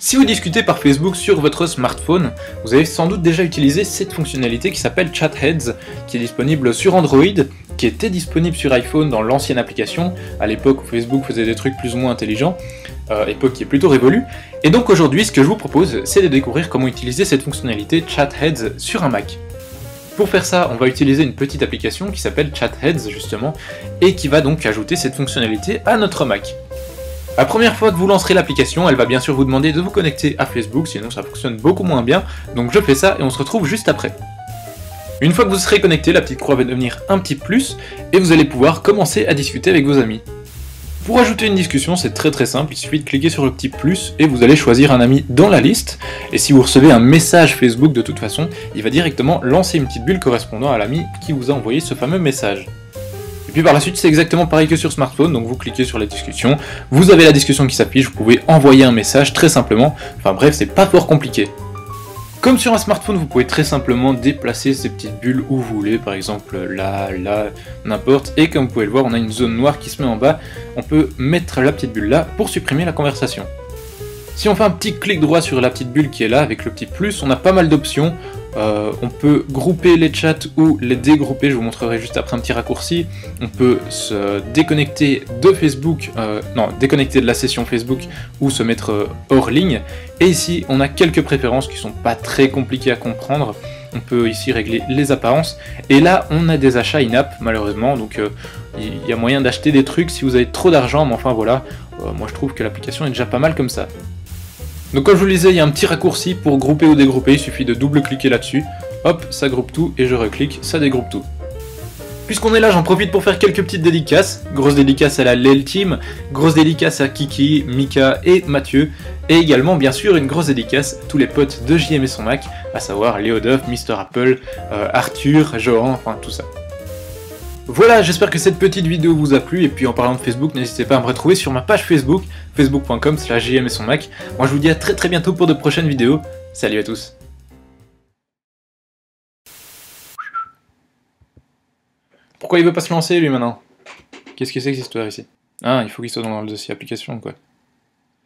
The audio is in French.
Si vous discutez par Facebook sur votre smartphone, vous avez sans doute déjà utilisé cette fonctionnalité qui s'appelle Chatheads, qui est disponible sur Android, qui était disponible sur iPhone dans l'ancienne application, à l'époque où Facebook faisait des trucs plus ou moins intelligents, époque qui est plutôt révolue. Et donc aujourd'hui, ce que je vous propose, c'est de découvrir comment utiliser cette fonctionnalité Chatheads sur un Mac. Pour faire ça, on va utiliser une petite application qui s'appelle Chatheads justement, et qui va donc ajouter cette fonctionnalité à notre Mac. La première fois que vous lancerez l'application, elle va bien sûr vous demander de vous connecter à Facebook, sinon ça fonctionne beaucoup moins bien, donc je fais ça et on se retrouve juste après. Une fois que vous serez connecté, la petite croix va devenir un petit plus, et vous allez pouvoir commencer à discuter avec vos amis. Pour ajouter une discussion, c'est très simple, il suffit de cliquer sur le petit plus, et vous allez choisir un ami dans la liste, et si vous recevez un message Facebook de toute façon, il va directement lancer une petite bulle correspondant à l'ami qui vous a envoyé ce fameux message. Et puis par la suite, c'est exactement pareil que sur smartphone, donc vous cliquez sur la discussion, vous avez la discussion qui s'affiche, vous pouvez envoyer un message très simplement, enfin bref, c'est pas fort compliqué. Comme sur un smartphone, vous pouvez très simplement déplacer ces petites bulles où vous voulez, par exemple là, n'importe, et comme vous pouvez le voir, on a une zone noire qui se met en bas, on peut mettre la petite bulle là pour supprimer la conversation. Si on fait un petit clic droit sur la petite bulle qui est là, avec le petit plus, on a pas mal d'options. On peut grouper les chats ou les dégrouper, je vous montrerai juste après un petit raccourci. On peut se déconnecter de Facebook, déconnecter de la session Facebook ou se mettre hors ligne. Et ici, on a quelques préférences qui sont pas très compliquées à comprendre. On peut ici régler les apparences. Et là, on a des achats in-app, malheureusement. Donc, il y a moyen d'acheter des trucs si vous avez trop d'argent. Mais enfin, voilà. Moi, je trouve que l'application est déjà pas mal comme ça. Donc comme je vous le disais, il y a un petit raccourci pour grouper ou dégrouper, il suffit de double-cliquer là-dessus, hop, ça groupe tout, et je reclique, ça dégroupe tout. Puisqu'on est là, j'en profite pour faire quelques petites dédicaces. Grosse dédicace à la Lel Team, grosse dédicace à Kiki, Mika et Mathieu, et également bien sûr une grosse dédicace à tous les potes de JM et son Mac, à savoir Léo Duff, Mister Apple, Arthur, Johan, enfin tout ça. Voilà, j'espère que cette petite vidéo vous a plu, et puis en parlant de Facebook, n'hésitez pas à me retrouver sur ma page Facebook, facebook.com/JM et son Mac. Moi je vous dis à très bientôt pour de prochaines vidéos. Salut à tous. Pourquoi il veut pas se lancer lui maintenant? Qu'est-ce que c'est que cette histoire ici? Ah, il faut qu'il soit dans le dossier application quoi.